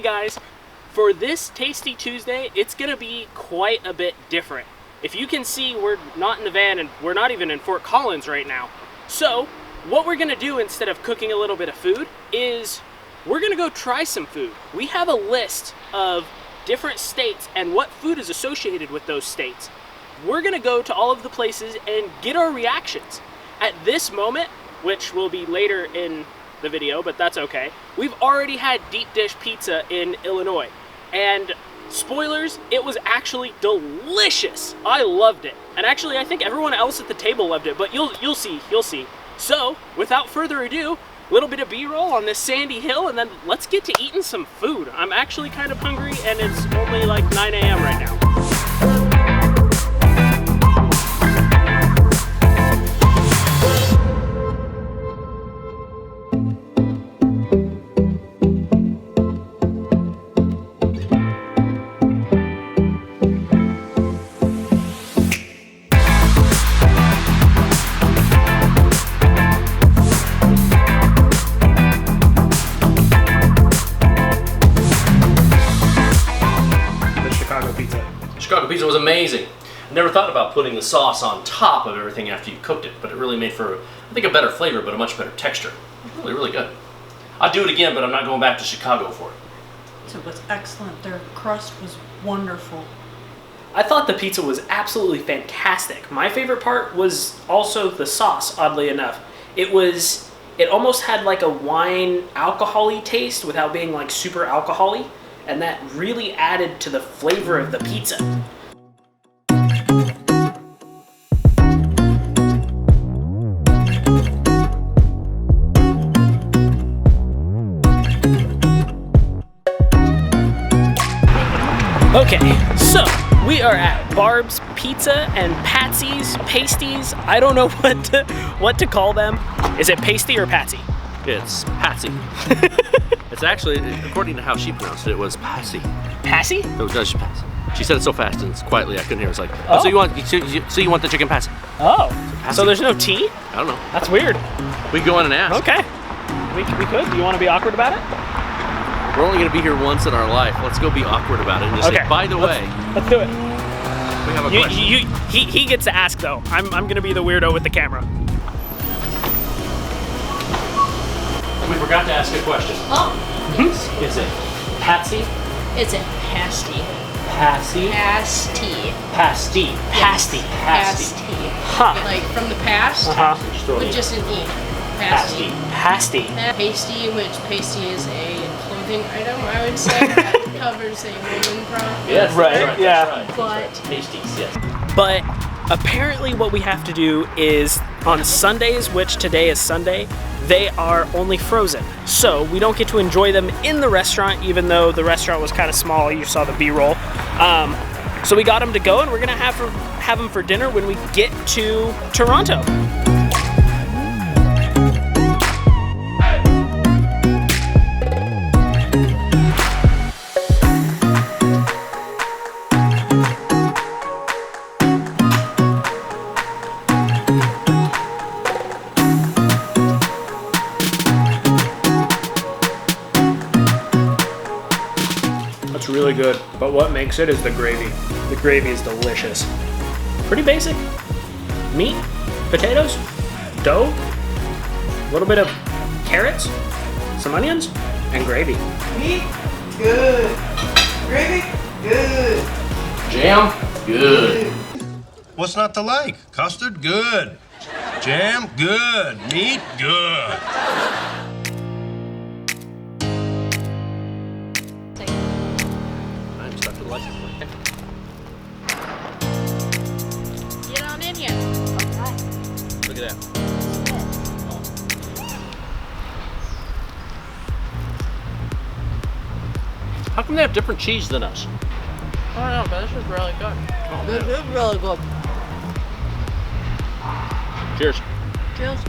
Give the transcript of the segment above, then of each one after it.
guys, for this Tasty Tuesday, it's gonna be quite a bit different. If you can see, we're not in the van and we're not even in Fort Collins right now. So what we're gonna do instead of cooking a little bit of food is we're gonna go try some food. We have a list of different states and what food is associated with those states. We're gonna go to all of the places and get our reactions. At this moment, which will be later in the video, but that's okay, we've already had deep dish pizza in Illinois. And spoilers, it was actually delicious. I loved it. And actually, I think everyone else at the table loved it, but you'll see. So, without further ado, a little bit of B-roll on this sandy hill, and then let's get to eating some food. I'm actually kind of hungry, and it's only like 9 a.m. right now. Chicago pizza was amazing. I never thought about putting the sauce on top of everything after you cooked it, but it really made for, I think, a better flavor, but a much better texture. Really, really good. I'd do it again, but I'm not going back to Chicago for it. It was excellent. Their crust was wonderful. I thought the pizza was absolutely fantastic. My favorite part was also the sauce, oddly enough. It almost had like a wine alcohol-y taste without being like super alcohol-y, and that really added to the flavor of the pizza. Okay, so we are at Barbs Pizza and Pastys. I don't know what to call them. Is it pasty or patsy? It's Patsy. It's actually, according to how she pronounced it, it was Passy. Passy? It was just Passy. She said it so fast and quietly I couldn't hear. It was like, oh, so you want the chicken Passy? Oh, Passy. So there's no T? I don't know. That's weird. We can go in and ask. Okay, we could. Do you want to be awkward about it? We're only going to be here once in our life. Let's go be awkward about it and just say, by the way. Let's do it. We have a question. He gets to ask though. I'm going to be the weirdo with the camera. We forgot to ask a question. Oh. Is it Patsy? It's a pasty. Passy? Pasty. Pasty. Pasty. Pasty. Huh. Like from the past, with just an E. Pasty. Pasty. Pasty, which pasty is a clothing item, I would say. That covers a woman probably. Yes, right. Right, yeah. Right. But Pasties, yes. But apparently what we have to do is on Sundays, which today is Sunday, they are only frozen. So we don't get to enjoy them in the restaurant, even though the restaurant was kind of small. You saw the B-roll. So we got them to go, and we're gonna have them for dinner when we get to Toronto. It's really good, but what makes it is the gravy. The gravy is delicious. Pretty basic. Meat, potatoes, dough, a little bit of carrots, some onions, and gravy. Meat, good. Gravy, good. Jam, good. What's not to like? Custard, good. Jam, good. Meat, good. I'm stuck to the license plate. get on in here. Look at that. How come they have different cheese than us? I don't know, but this is really good. Oh, This is really good. Cheers. Cheers.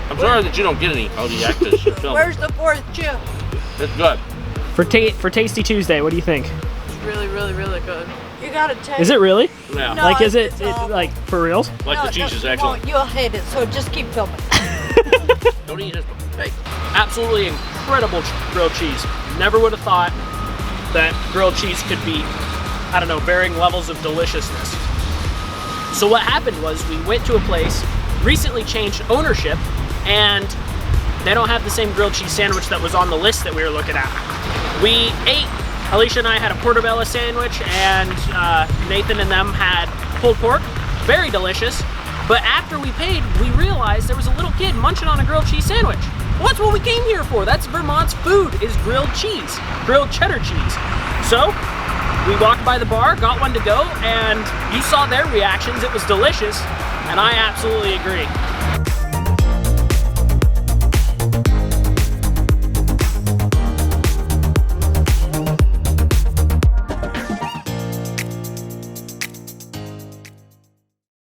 I'm sorry that you don't get any of the actors film. Where's the fourth chip? It's good. For Tasty Tuesday, what do you think? It's really, really, really good. You gotta taste. Is it really? Yeah. No. Like, is it it's awful. like for reals? Like the cheese is excellent. You'll hate it, so just keep filming. Don't eat it. Hey. Absolutely incredible grilled cheese. Never would have thought that grilled cheese could be, I don't know, varying levels of deliciousness. So what happened was we went to a place, recently changed ownership, and they don't have the same grilled cheese sandwich that was on the list that we were looking at. We ate, Alicia and I had a portobello sandwich, and Nathan and them had pulled pork. Very delicious. But after we paid, we realized there was a little kid munching on a grilled cheese sandwich. Well, that's what we came here for. That's Vermont's food, is grilled cheese, grilled cheddar cheese. So we walked by the bar, got one to go, and you saw their reactions. It was delicious, and I absolutely agree.